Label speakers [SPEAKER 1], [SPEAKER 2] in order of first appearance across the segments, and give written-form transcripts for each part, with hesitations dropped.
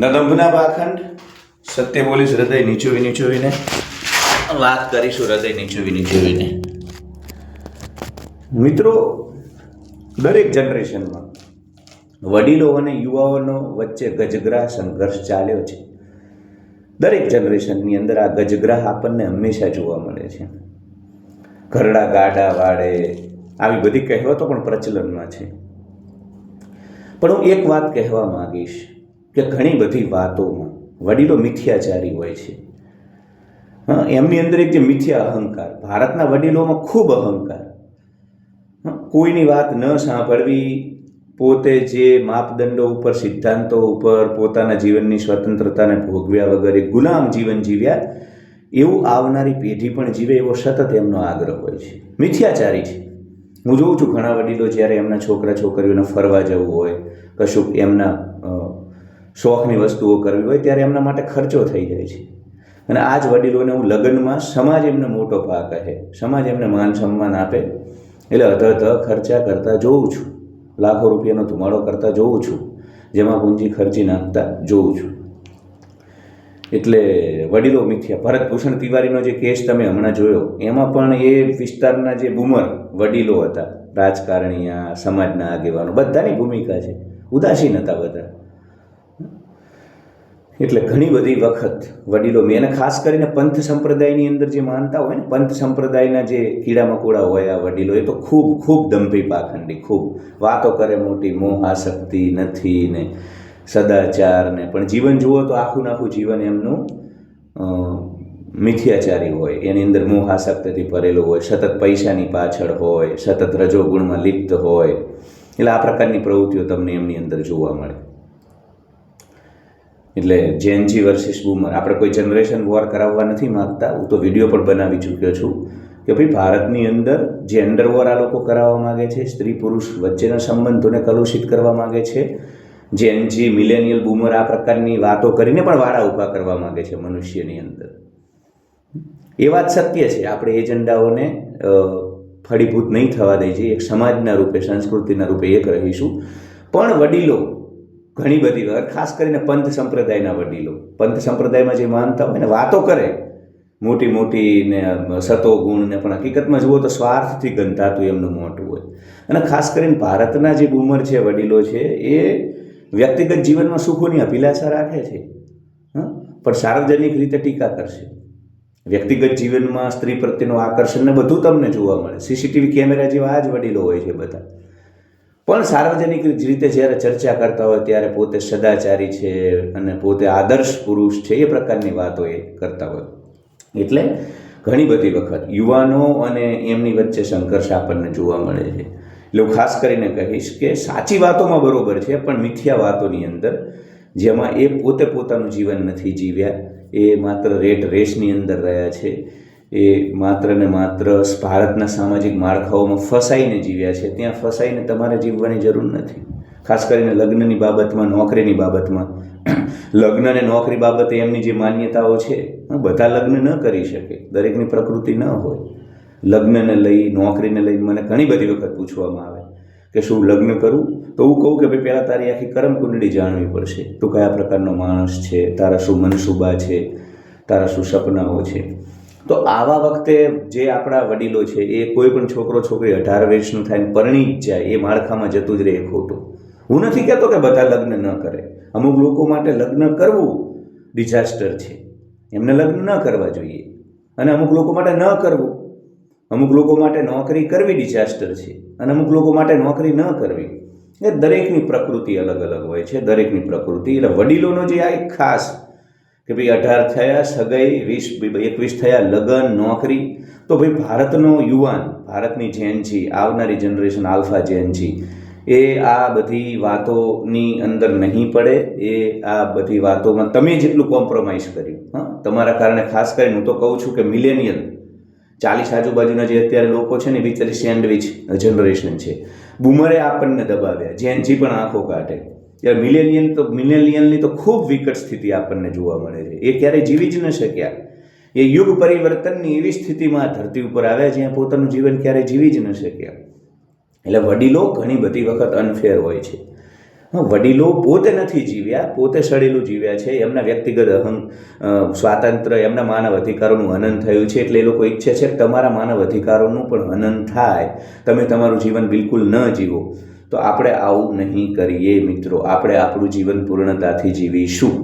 [SPEAKER 1] નદંભના પાખંડ સત્ય બોલીશ હૃદય નીચોવી નીચોવીને વાત કરીશું હૃદય નીચોવી નીચોવીને. મિત્રો, દરેક જનરેશનમાં વડીલો અને યુવાઓનો વચ્ચે ગજગ્રાહ સંઘર્ષ ચાલ્યો છે. દરેક જનરેશનની અંદર આ ગજગ્રાહ આપણને હંમેશા જોવા મળે છે. ઘરડા ગાડા વાળે આવી બધી કહેવતો પણ પ્રચલનમાં છે. પણ હું એક વાત કહેવા માંગીશ કે ઘણી બધી વાતોમાં વડીલો મિથ્યાચારી હોય છે. એમની અંદર એક જે મિથ્યા અહંકાર, ભારતના વડીલોમાં ખૂબ અહંકાર, કોઈની વાત ન સાંભળવી, પોતે જે માપદંડો ઉપર, સિદ્ધાંતો ઉપર પોતાના જીવનની સ્વતંત્રતાને ભોગવ્યા વગર એક ગુલામ જીવન જીવ્યા એવું આવનારી પેઢી પણ જીવે એવો સતત એમનો આગ્રહ હોય છે. મિથ્યાચારી છે. હું જોઉં છું ઘણા વડીલો જ્યારે એમના છોકરા છોકરીઓને ફરવા જવું હોય, કશુંક એમના શોખની વસ્તુઓ કરવી હોય ત્યારે એમના માટે ખર્ચો થઈ જાય છે. અને આ જ વડીલોને હું લગ્નમાં સમાજ એમને મોટો ભા કહે, સમાજ એમને માન સન્માન આપે એટલે અધઃ ખર્ચા કરતા જોઉં છું, લાખો રૂપિયાનો ધુમાડો કરતા જોઉં છું, જેમાં પૂંજી ખર્ચી નાખતા જોઉં છું. એટલે વડીલો મિથ્યા. ભરતભૂષણ તિવારીનો જે કેસ તમે હમણાં જોયો, એમાં પણ એ વિસ્તારના જે બુમર વડીલો હતા, રાજકારણીયા, સમાજના આગેવાનો, બધાની ભૂમિકા છે. ઉદાસીન હતા બધા. એટલે ઘણી બધી વખત વડીલો મેં, અને ખાસ કરીને પંથ સંપ્રદાયની અંદર જે માનતા હોય ને, પંથ સંપ્રદાયના જે કીડા મકોડા હોય આ વડીલો, એ તો ખૂબ ખૂબ દંભી પાખંડી, ખૂબ વાતો કરે મોટી, મોહ આસક્તિ નથી ને સદાચાર ને, પણ જીવન જુઓ તો આખું આખું જીવન એમનું મિથ્યાચારી હોય. એની અંદર મોહ આસક્તિથી ભરેલું હોય, સતત પૈસાની પાછળ હોય, સતત રજોગુણમાં લિપ્ત હોય. એટલે આ પ્રકારની પ્રવૃત્તિઓ તમને એમની અંદર જોવા મળે. એટલે જેનજી વર્સિસ બુમર, આપણે કોઈ જનરેશન વોર કરાવવા નથી માગતા. હું તો વિડીયો પણ બનાવી ચૂક્યો છું કે ભાઈ ભારતની અંદર જેન્ડર વોર આ લોકો કરાવવા માગે છે, સ્ત્રી પુરુષ વચ્ચેના સંબંધોને કલુષિત કરવા માગે છે. જેનજી, મિલેનિયલ, બુમર આ પ્રકારની વાતો કરીને પણ વાળા ઊભા કરવા માગે છે મનુષ્યની અંદર. એ વાત સત્ય છે. આપણે એજન્ડાઓને ફળીભૂત નહીં થવા દઈ છીએ. એક સમાજના રૂપે, સંસ્કૃતિના રૂપે એક રહીશું. પણ વડીલો ઘણી બધી વાર, ખાસ કરીને પંથ સંપ્રદાયના વડીલો, પંથ સંપ્રદાયમાં જે માનતા હોય ને, વાતો કરે મોટી મોટી ને સતો ગુણ ને, પણ હકીકતમાં જુઓ તો સ્વાર્થથી ગંધાતું એમનું મોટું હોય. અને ખાસ કરીને ભારતના જે બુમર છે, વડીલો છે, એ વ્યક્તિગત જીવનમાં સુખોની અભિલાષા રાખે છે, પણ સાર્વજનિક રીતે ટીકા કરશે. વ્યક્તિગત જીવનમાં સ્ત્રી પ્રત્યેનું આકર્ષણ ને બધું તમને જોવા મળે. સીસીટીવી કેમેરા જેવા આ જ વડીલો હોય છે બધા. પણ સાર્વજનિક રીતે જ્યારે ચર્ચા કરતા હોય ત્યારે પોતે સદાચારી છે અને પોતે આદર્શ પુરુષ છે, એ પ્રકારની વાતો એ કરતા હોય. એટલે ઘણી બધી વખત યુવાનો અને એમની વચ્ચે સંઘર્ષ આપણને જોવા મળે છે. એટલે હું ખાસ કરીને કહીશ કે સાચી વાતોમાં બરોબર છે, પણ મિથ્યા વાતોની અંદર, જેમાં એ પોતે પોતાનું જીવન નથી જીવ્યા, એ માત્ર રેટ રેસની અંદર રહ્યા છે, એ માત્ર ને માત્ર ભારતના સામાજિક માળખાઓમાં ફસાઈને જીવ્યા છે. ત્યાં ફસાઈને તમારે જીવવાની જરૂર નથી. ખાસ કરીને લગ્નની બાબતમાં, નોકરીની બાબતમાં. લગ્ન અને નોકરી બાબતે એમની જે માન્યતાઓ છે, બધા લગ્ન ન કરી શકે, દરેકની પ્રકૃતિ ન હોય. લગ્નને લઈ, નોકરીને લઈ મને ઘણી બધી વખત પૂછવામાં આવે કે શું લગ્ન કરું? તો હું કહું કે ભાઈ પહેલાં તારી આખી કરમ કુંડળી જાણવી પડશે. તું કયા પ્રકારનો માણસ છે, તારા શું મનસુબા છે, તારા શું સપનાઓ છે. તો આવા વખતે જે આપણા વડીલો છે, એ કોઈ પણ છોકરો છોકરી 18 વર્ષનું થાય પરણી જ જાય, એ માળખામાં જતું જ રહે, એ ખોટું. હું નથી કહેતો કે બધા લગ્ન ન કરે. અમુક લોકો માટે લગ્ન કરવું ડિઝાસ્ટર છે, એમને લગ્ન ન કરવા જોઈએ. અને અમુક લોકો માટે ન કરવું, અમુક લોકો માટે નોકરી કરવી ડિઝાસ્ટર છે, અને અમુક લોકો માટે નોકરી ન કરવી. એ દરેકની પ્રકૃતિ અલગ અલગ હોય છે, દરેકની પ્રકૃતિ. એટલે વડીલોનો જે આ એક ખાસ કે ભાઈ 18 થયા સગાઈ, 20-21 થયા લગ્ન, નોકરી. તો ભાઈ ભારતનો યુવાન, ભારતની જેનજી, આવનારી જનરેશન આલ્ફા જેનજી, એ આ બધી વાતોની અંદર નહીં પડે. એ આ બધી વાતોમાં તમે જેટલું કોમ્પ્રોમાઇઝ કર્યું, તમારા કારણે, ખાસ કરીને હું તો કહું છું કે મિલેનિયલ 40 આજુબાજુના જે અત્યારે લોકો છે ને, એ બિચારી સેન્ડવિચ જનરેશન છે. બુમરે આપણને દબાવ્યા, જેનજી પણ આંખો કાઢે. મિલેનિયલની તો ખૂબ વિકટ સ્થિતિ આપણને જોવા મળે છે. એ ક્યારેય જીવી જ ન શક્યા. એ યુગ પરિવર્તનની એવી સ્થિતિમાં ધરતી ઉપર આવ્યા જ્યાં પોતાનું જીવન ક્યારેય જીવી જ ન શક્યા. એટલે વડીલો ઘણી બધી વખત અનફેર હોય છે. વડીલો પોતે નથી જીવ્યા, પોતે સડેલું જીવ્યા છે, એમના વ્યક્તિગત સ્વાતંત્ર્ય, એમના માનવ અધિકારોનું હનન થયું છે, એટલે એ લોકો ઈચ્છે છે કે તમારા માનવ અધિકારોનું પણ હનન થાય, તમે તમારું જીવન બિલકુલ ન જીવો. તો આપણે આવું નહીં કરીએ મિત્રો, આપણે આપણું જીવન પૂર્ણતાથી જીવીશું.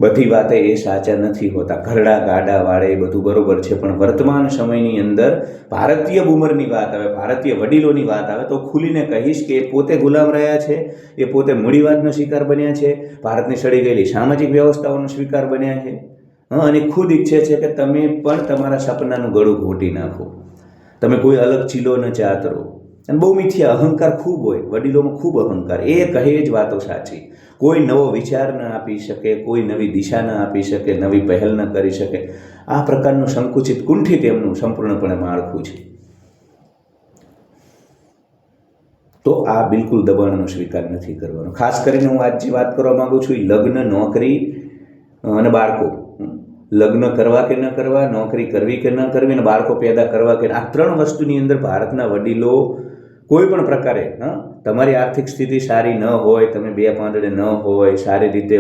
[SPEAKER 1] બધી વાતે એ સાચા નથી હોતા, ઘરડા ગાડા વાળે એ બધું બરોબર છે, પણ વર્તમાન સમયની અંદર ભારતીય બૂમરની વાત આવે, ભારતીય વડીલોની વાત આવે તો ખુલીને કહીશ કે એ પોતે ગુલામ રહ્યા છે, એ પોતે મૂડીવાદનો શિકાર બન્યા છે, ભારતની સડી ગયેલી સામાજિક વ્યવસ્થાઓનો શિકાર બન્યા છે, અને ખુદ ઈચ્છે છે કે તમે પણ તમારા સપનાનું ગળું ઘોંટી નાખો, તમે કોઈ અલગ ચીલો ન ચાતરો. અને બહુ મિથ્યા અહંકાર ખૂબ હોય, વડીલોમાં ખૂબ અહંકાર, એ કહે જ વાતો સાચી. કોઈ નવો વિચાર ન આપી શકે, કોઈ નવી દિશા ન આપી શકે, નવી પહેલ ન કરી શકે. આ પ્રકારનું સંકુચિત કુંઠિત એમનું સંપૂર્ણપણે માળખું છે. તો આ બિલકુલ દબાણનો સ્વીકાર નથી કરવાનો. ખાસ કરીને હું આજ જે વાત કરવા માગું છું એ લગ્ન, નોકરી અને બાળકો. લગ્ન કરવા કે ન કરવા, નોકરી કરવી કે ન કરવી, અને બાળકો પેદા કરવા કે, આ ત્રણ વસ્તુની અંદર ભારતના વડીલો કોઈ પણ પ્રકારે, તમારી આર્થિક સ્થિતિ સારી ન હોય, તમે બે પાંદડે ન હોય, સારી રીતે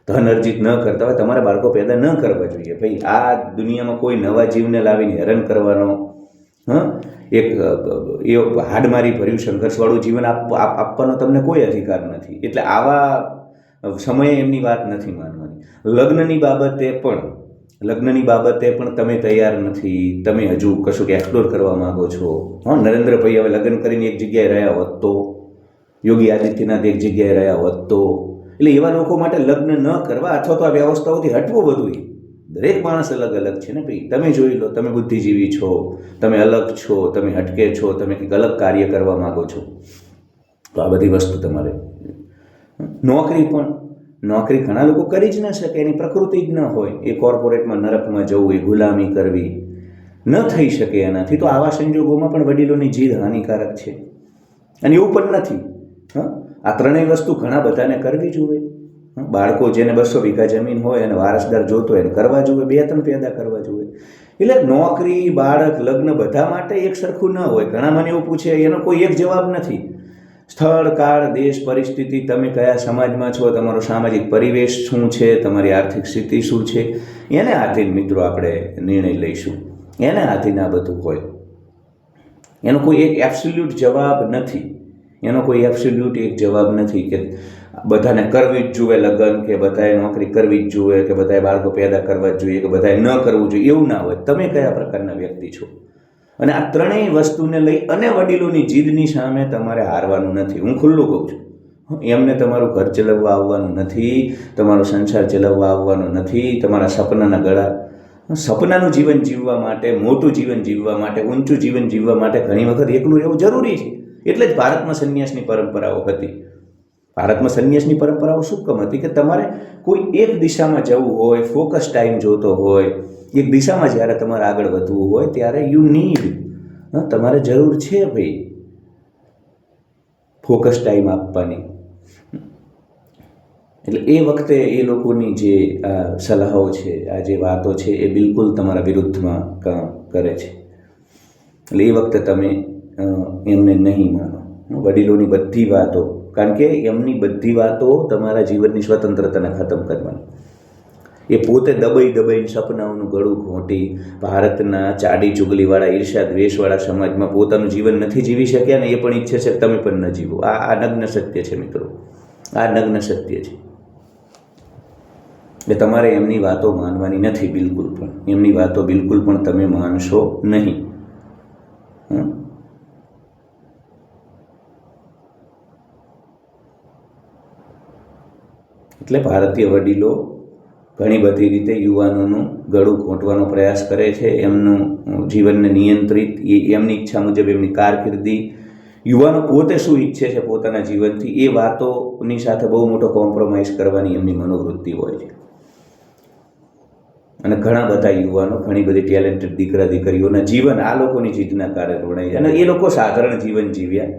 [SPEAKER 1] ધન અર્જિત ન કરતા હોય, તમારે બાળકો પેદા ન કરવા જોઈએ. ભાઈ આ દુનિયામાં કોઈ નવા જીવને લાવીને હેરાન કરવાનો, એક એ હાડમારી ભર્યું સંઘર્ષવાળું જીવન આપવાનો તમને કોઈ અધિકાર નથી. એટલે આવા સમયે એમની વાત નથી માનવાની. લગ્નની બાબતે પણ તમે તૈયાર નથી, તમે હજુ કશું એક્સપ્લોર કરવા માગો છો. નરેન્દ્રભાઈ હવે લગ્ન કરીને એક જગ્યાએ રહ્યા હોત તો, યોગી આદિત્યનાથ એક જગ્યાએ રહ્યા હોત તો, એટલે એવા લોકો માટે લગ્ન ન કરવા અથવા તો આ વ્યવસ્થાઓથી હટવું બધું. દરેક માણસ અલગ અલગ છે ને ભાઈ, તમે જોઈ લો, તમે બુદ્ધિજીવી છો, તમે અલગ છો, તમે હટકે છો, તમે કંઈક અલગ કાર્ય કરવા માગો છો, તો આ બધી વસ્તુ તમારે. નોકરી ઘણા લોકો કરી જ ન શકે, એની પ્રકૃતિ જ ન હોય, એ કોર્પોરેટમાં નરકમાં જવું, એ ગુલામી કરવી ન થઈ શકે એનાથી. તો આવા સંજોગોમાં પણ વડીલોની જીદ હાનિકારક છે, અને એવું પણ નથી. આ ત્રણેય વસ્તુ ઘણા બધાને કરવી જોઈએ. બાળકો જેને 200 વીઘા જમીન હોય અને વારસદાર જોતો હોય એને કરવા જોઈએ, 2-3 પેદા કરવા જોઈએ. એટલે નોકરી, બાળક, લગ્ન બધા માટે એક સરખું ન હોય. ઘણા મને એવું પૂછે, એનો કોઈ એક જવાબ નથી. સ્થળ, કાળ, દેશ, પરિસ્થિતિ, તમે કયા સમાજમાં છો, તમારો સામાજિક પરિવેશ શું છે, તમારી આર્થિક સ્થિતિ શું છે, એને આધીન મિત્રો આપણે નિર્ણય લઈશું. એને આધીન આ બધું હોય. એનો કોઈ એક એબ્સોલ્યુટ જવાબ નથી. એક જવાબ નથી કે બધાને કરવી જ જોઈએ લગ્ન, કે બધાએ નોકરી કરવી જ જોઈએ, કે બધાએ બાળકો પેદા કરવા જ જોઈએ, કે બધાએ ન કરવું જોઈએ. એવું ના હોય. તમે કયા પ્રકારના વ્યક્તિ છો, અને આ ત્રણેય વસ્તુને લઈ અને વડીલોની જીદની સામે તમારે હારવાનું નથી. હું ખુલ્લું કહું છું, એમને તમારું ઘર ચલાવવા આવવાનું નથી, તમારો સંસાર ચલાવવા આવવાનો નથી. તમારા સપનાનું જીવન જીવવા માટે, મોટું જીવન જીવવા માટે, ઊંચું જીવન જીવવા માટે ઘણી વખત એકલું રહેવું જરૂરી છે. એટલે જ ભારતમાં સંન્યાસની પરંપરાઓ હતી. ભારતમાં સંન્યાસની પરંપરાઓ શું કામ હતી? કે તમારે કોઈ એક દિશામાં જવું હોય, ફોકસ ટાઈમ જોતો હોય, એક દિશામાં જ્યારે તમારે આગળ વધવું હોય ત્યારે તમારે જરૂર છે ભાઈ ફોકસ ટાઈમ આપવાની. એટલે એ વખતે એ લોકોની જે સલાહો છે, આ જે વાતો છે, એ બિલકુલ તમારા વિરુદ્ધમાં કામ કરે છે. એટલે એ વખતે તમે એમને નહીં માનો. વડીલોની બધી વાતો, કારણ કે એમની બધી વાતો તમારા જીવનની સ્વતંત્રતાને ખતમ કરવાની. એ પોતે દબાઈને સપનાઓનું ગળું ઘોંટી ભારતના ચાડી ચુગલીવાળા, ઈર્ષ્યા દ્વેષવાળા સમાજમાં પોતાનું જીવન નથી જીવી શક્યા, ને એ પણ ઈચ્છે છે કે તમે પણ ન જીવો. આ નગ્ન સત્ય છે મિત્રો, આ નગ્ન સત્ય છે. એટલે તમારે એમની વાતો માનવાની નથી, બિલકુલ પણ તમે માનશો નહીં. એટલે ભારતીય વડીલો ઘણી બધી રીતે યુવાનોનું ગળું ઘોંટવાનો પ્રયાસ કરે છે. એમનું જીવનને નિયંત્રિત, એમની ઈચ્છા મુજબ એમની કારકિર્દી, યુવાનો પોતે શું ઈચ્છે છે પોતાના જીવનથી, એ વાતોની સાથે બહુ મોટો કોમ્પ્રોમાઇઝ કરવાની એમની મનોવૃત્તિ હોય છે. અને ઘણા બધા યુવાનો, ઘણી બધી ટેલેન્ટેડ દીકરા દીકરીઓના જીવન આ લોકોની જીદના કારણે રોડાય. અને એ લોકો સાધારણ જીવન જીવ્યા,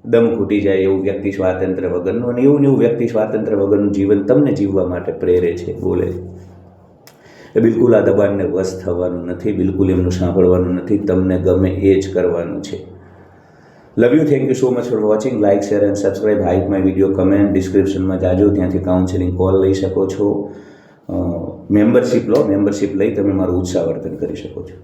[SPEAKER 1] દમ ઘૂટી જાય એવું વ્યક્તિ સ્વાતંત્ર્ય વગરનું, અને એવું વ્યક્તિ સ્વાતંત્ર્ય વગરનું જીવન તમને જીવવા માટે પ્રેરે છે, બોલે છે. એ બિલકુલ આ દબાણને વશ થવાનું નથી, બિલકુલ એમનું સાંભળવાનું નથી. તમને ગમે એ જ કરવાનું છે. Love you, thank you so much for watching. Like, share and subscribe. Height my video, comment, ડિસ્ક્રિપ્શનમાં જાજો, ત્યાંથી કાઉન્સેલિંગ કોલ લઈ શકો છો. મેમ્બરશિપ લો, મેમ્બરશિપ લઈ તમે મારું ઉત્સાહવર્ધન કરી શકો છો.